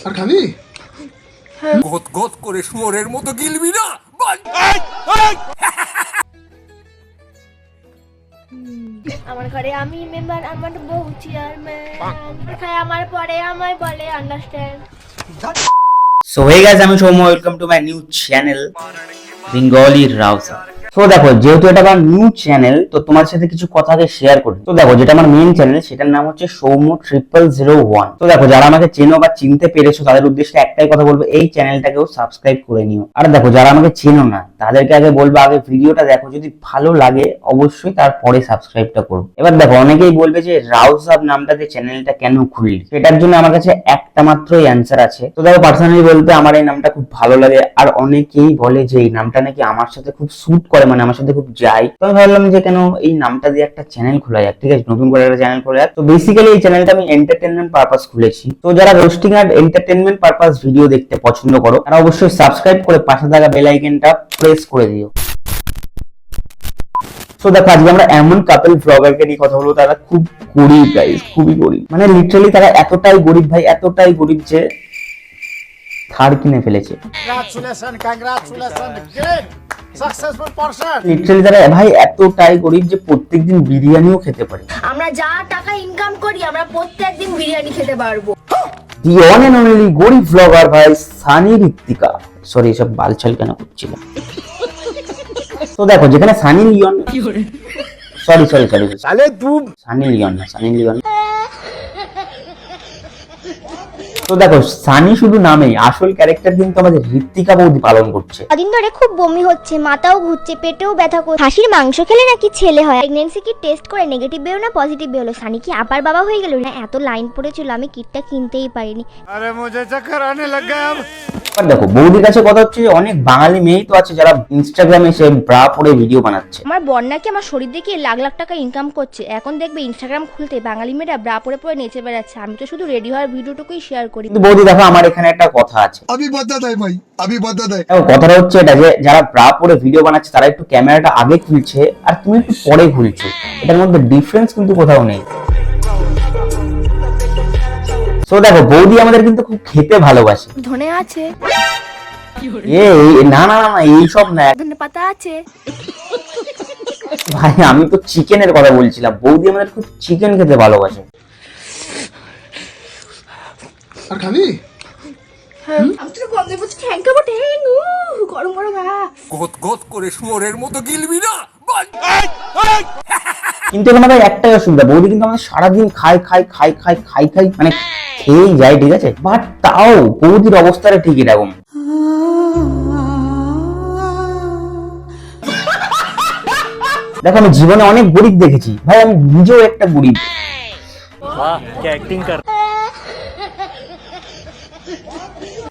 আর খাবি? গত গত করে শুয়োরের মতো গিলবি না। আমার ঘরে আমি মেম্বার, আমার বউ চেয়ারম্যান, খায় আমার পরে আমায় বলে আন্ডারস্ট্যান্ড। সো হে গাইস, আমি Soumya, welcome to my new channel Bengali রাউসা। তো দেখো, যেহেতু এটা আমার নিউ চ্যানেল, তো তোমার সাথে কিছু কথাকে শেয়ার করি। তো দেখো, যেটা আমার মেইন চ্যানেল সেটার নাম হচ্ছে সৌম্য 0001। তো দেখো, যারা আমাকে চেনো বা চিনতে পেরেছো তাদের উদ্দেশ্যে একটাই কথা বলবো, এই চ্যানেলটাকেও সাবস্ক্রাইব করে নিও। আর দেখো, যারা আমাকে চেনো না তাদেরকে আগে বলবো, আগে ভিডিওটা দেখো, যদি ভালো লাগে অবশ্যই তারপরে সাবস্ক্রাইবটা করো। এবার দেখো, অনেকেই বলবে যে রাউসাব নামটাতে চ্যানেলটা কেন খুললি, সেটার জন্য আমার কাছে একটা মাত্রই অ্যান্সার আছে। তো দেখো, পার্সোনালি বলতে আমার এই নামটা খুব ভালো লাগে, আর অনেকেই বলে যে এই নামটা নাকি আমার সাথে খুব স্যুট করে, মানে আমার সাথে খুব যায়। তো আমি ভাবলাম যে কেন এই নামটা দিয়ে একটা চ্যানেল খোলা যাক, ঠিক আছে, নতুন করে একটা চ্যানেল খোলা যাক। তো বেসিক্যালি এই চ্যানেলটা আমি এন্টারটেনমেন্ট পারপাস খুলেছি। তো যারা রোস্টিং আর এন্টারটেনমেন্ট পারপাস ভিডিও দেখতে পছন্দ করো তারা অবশ্যই সাবস্ক্রাইব করে পাশে থাকা বেল আইকনটা প্রেস করে দিও। তো দেখো, আজকে আমরা এমন কাপল ব্লগারকে নিয়ে কথা বলবো, তারা খুব গরিব গাইস, খুবই গরিব, মানে লিটারালি তারা এতটাই গরিব ভাই, এতটাই গরিব যে থার কিনে ফেলেছে। লিটারালি তারা ভাই এতটাই গরিব যে প্রত্যেকদিন বিরিয়ানিও খেতে পারে। আমরা যা টাকা ইনকাম করি আমরা প্রত্যেকদিন বিরিয়ানি খেতে পারবো। দি ওয়ান এন্ড অনলি গরিব ব্লগার ভাই সানি ঋত্বিকা, সরি সব বালছাল কেন করছিল। তো দেখো, যেখানে Sunny Leone, sorry Sunny Leone না, সানি লিওন। তো দেখো, সানি শুধু নামেই, আসল ক্যারেক্টার কিন্তু আমাদের ঋত্বিকা বৌদি পালন করছে। কদিন ধরে খুব বমি হচ্ছে, মাথাও ঘুরছে, পেটেও ব্যথা করছে। খাসির মাংস খেলে নাকি ছেলে হয়। প্রেগন্যান্সি কি টেস্ট করে নেগেটিভ বেরো না পজিটিভ বেরোলো। সানি কি আপার বাবা হয়ে গেল না? এত লাইন পড়েছিল আমি কিটটা কিনতেই পারিনি। আরে মুঝে চক্কর আনে লগ গয়া আব। দেখো, বৌদির কাছে কথা হচ্ছে যে অনেক বাঙালি মেয়েই তো আছে যারা ইনস্টাগ্রামে সে ব্রা পরে ভিডিও বানাচ্ছে। আমার বোন নাকি আমার শরীর দেখিয়ে লাখ লাখ টাকা ইনকাম করছে। এখন দেখবে ইনস্টাগ্রাম খুলতে বাঙালি মেয়েরা ব্রা পরে পরে নেচে বেড়াচ্ছে। আমি তো শুধু রেডি হওয়ার ভিডিওটুকুই শেয়ার করি। কিন্তু বৌদি দেখো, আমার এখানে একটা কথা আছে। अभी बता दे भाई, अभी बता दे। দেখো, কথাটা হচ্ছে এটা যে যারা ব্রা পরে ভিডিও বানাচ্ছে তারা একটু ক্যামেরাটা আগে খুলছে আর তুমি একটু পরে খুলছো, এটার মধ্যে ডিফারেন্স কিন্তু কোথাও নেই। তো দেখো, বৌদি আমাদের কিন্তু খুব খেতে ভালোবাসে। ধনে আছে, না না না, এইসব না ধনে পাতা আছে। ভাই, আমি তো চিকেনের কথা বলছিলাম। বৌদি আমাদের খুব চিকেন খেতে ভালোবাসে। আর খাবি? আমি তো গন্ধে বলছি ঠ্যাং খাবো, ঠ্যাং গরম গরম। গত গত করে শুয়োরের মতো গিলবি না। কিন্তু এখানে ভাই একটাই অসুবিধা, বৌদি কিন্তু আমাদের সারাদিন খাই খাই খাই খাই খাই খাই মানে খেয়েই যায়, ঠিক আছে, বাট তাও বৌদির অবস্থাটা ঠিক এরকম। দেখো, আমি জীবনে অনেক গরিব দেখেছি ভাই, আমি নিজেও একটা গরিব।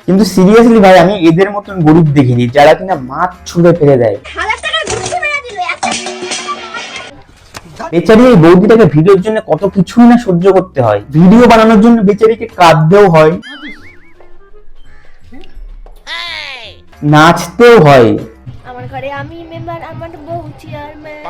কিন্তু সিরিয়াসলি ভাই, আমি এদের মতন গরিব দেখিনি যারা কিনা মাছ ছুঁড়ে ফেলে দেয়। বেচারি এই বৌদিটাকে ভিডিওর জন্য কত কিছুই না সহ্য করতে হয়। ভিডিও বানানোর জন্য বেচারিকে কাঁদতেও হয়, নাচতেও হয়। আমার ঘরে আমি মেম্বার, আমার বউ চেয়ারম্যান।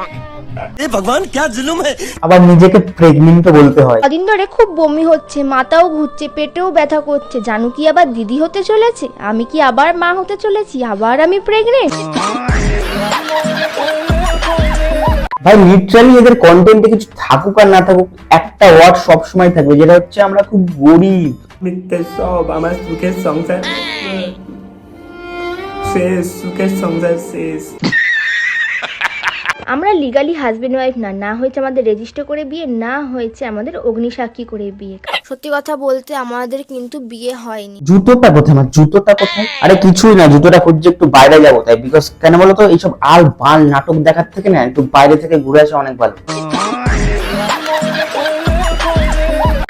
এ ভগবান, क्या जुल्म है। আবার নিজেকে প্রেগনেন্টও বলতে হয়। কদিন ধরে খুব বমি হচ্ছে, মাথাও ঘুরছে, পেটেও ব্যথা করছে। জানু কি আবার দিদি হতে চলেছে? আমি কি আবার মা হতে চলেছি? আবার আমি প্রেগনেন্ট। ভাই লিটারালি এদের কন্টেন্টে কিছু থাকুক আর না থাকুক, একটা ওয়ার্ড সব সময় থাকবে, যেটা হচ্ছে আমরা খুব গরিব। মিথ্যে সব আমার সুখের সংসার শেষ, সুখের সংসার শেষ। আমরা লিগালি হাজবেন্ড ওয়াইফ না, না হয়েছে আমাদের রেজিস্টার করে বিয়ে, না হয়েছে আমাদের অগ্নিসাক্ষী করে বিয়ে। সত্যি কথা বলতে আমাদের কিন্তু বিয়ে হয়নি। জুতোটা কোথায় আমার, জুতোটা কোথায়? আরে কিছুই না, জুতোটা খুঁজছে, একটু বাইরে যাবো তাই। বিকজ কেন বলতো, এইসব আল বাল নাটক দেখার থেকে না একটু বাইরে থেকে ঘুরে আসা অনেক ভালো।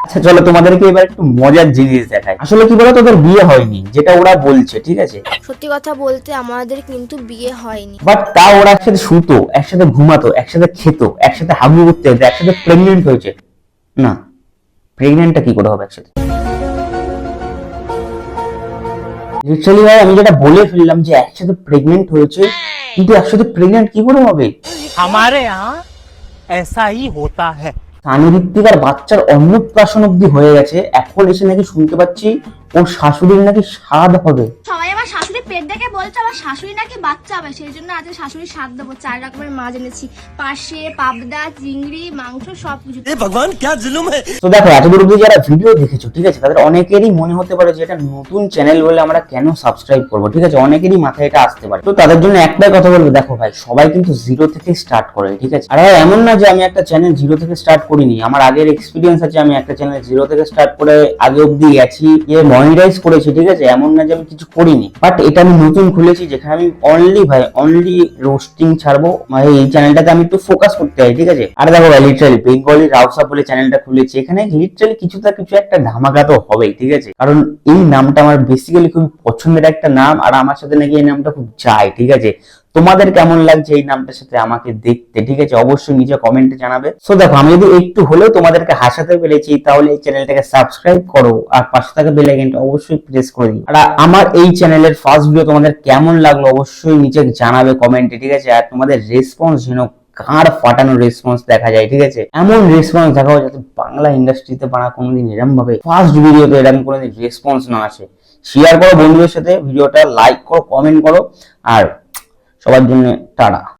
আচ্ছা চলো, তোমাদেরকে এবার একটু মজার জিনিস দেখাই। আসলে কি বলো, তোদের বিয়ে হয়নি যেটা ওরা বলছে, ঠিক আছে, সত্যি কথা বলতে আমাদের কিন্তু বিয়ে হয়নি। বাট তাও ওরা একসাথে শুতো, একসাথে ঘুমাতো, একসাথে খেত, একসাথে হাগু করতে হতো, একসাথে প্রেগনেন্ট হয়েছে। না, প্রেগনেন্টটা কি করে হবে একসাথে? লিটারালি ভাই, আমি যেটা বলে ফেললাম যে একসাথে প্রেগনেন্ট হয়েছে, কিন্তু একসাথে প্রেগনেন্ট কি করে হবে? हमारे यहाँ ऐसा ही होता है। সানি ঋত্বিকার বাচ্চার অন্নপ্রাশন অব্দি হয়ে গেছে, এখন এসে নাকি শুনতে পাচ্ছি ওর শাশুড়ির নাকি স্বাদ হবে। সবাই আমার শাশুড়ি পেট দেখে বলছে আমার শাশুড়ি নাকি বাচ্চা হবে, সেই জন্য আজকে শাশুড়ি স্বাদ দেবো। 4 রকমের মাছ এনেছি, পার্শে, পাবদা, চিংড়ি, মাংস সবকিছু। তো দেখো এতদূর অব্দি যারা ভিডিও দেখেছো ঠিক আছে, তাদের অনেকেরই মনে হতে পারে যে এটা নতুন চ্যানেল বলে আমরা কেন সাবস্ক্রাইব করবো, ঠিক আছে, অনেকেরই মাথায় এটা আসতে পারে। তো তাদের জন্য একটাই কথা বলবো, দেখো ভাই সবাই কিন্তু জিরো থেকে স্টার্ট করে, ঠিক আছে। আর এমন না যে আমি একটা চ্যানেল জিরো থেকে স্টার্ট করিনি, আমার আগের এক্সপিরিয়েন্স আছে, আমি একটা চ্যানেল জিরো থেকে স্টার্ট করে আগে অব্দি গেছি, মনিটাইজ করেছি, ঠিক আছে, এমন না যে আমি কিছু করিনি। বাট এটা আমি নতুন খুলেছি যেখানে আমি অনলি রোস্টিং ছাড়বো, মানে এই চ্যানেলটাতে আমি একটু ফোকাস করতে চাই, ঠিক আছে। আর দেখো ভাই লিটারালি বেঙ্গলি রাউসা বলে চ্যানেলটা খুলেছি, এখানে লিটারালি কিছু একটা ধামাকা তো হবেই, ঠিক আছে, কারণ এই নামটা আমার বেসিক্যালি খুব পছন্দের একটা নাম, আর আমার সাথে নাকি এই নামটা খুব যায়, ঠিক আছে। তোমাদের কেমন লাগছে এই নামটার সাথে আমাকে দেখতে, ঠিক আছে, অবশ্যই নিচে কমেন্টে জানাবে। সো দেখো আমি যদি একটু হলেও তোমাদেরকে হাসাতে পেরেছি, তাহলে এই চ্যানেলটাকে সাবস্ক্রাইব করো আর পাশে থাকা বেল আইকনটা অবশ্যই প্রেস করে দিও। আর আমার এই চ্যানেলের ফার্স্ট ভিডিও তোমাদের কেমন লাগলো অবশ্যই নিচে জানাবে কমেন্টে, ঠিক আছে। আর তোমাদের রেসপন্স যেন কার ফাটানো রেসপন্স দেখা যায়, ঠিক আছে, এমন রেসপন্স দেখাও যাতে বাংলা ইন্ডাস্ট্রিতে বানা কোনোদিন এরকম ভাবে ফার্স্ট ভিডিওতে এরকম কোনোদিন রেসপন্স না আসে। শেয়ার করো বন্ধুদের সাথে ভিডিওটা, লাইক করো, কমেন্ট করো, আর সবার জন্য টাটা।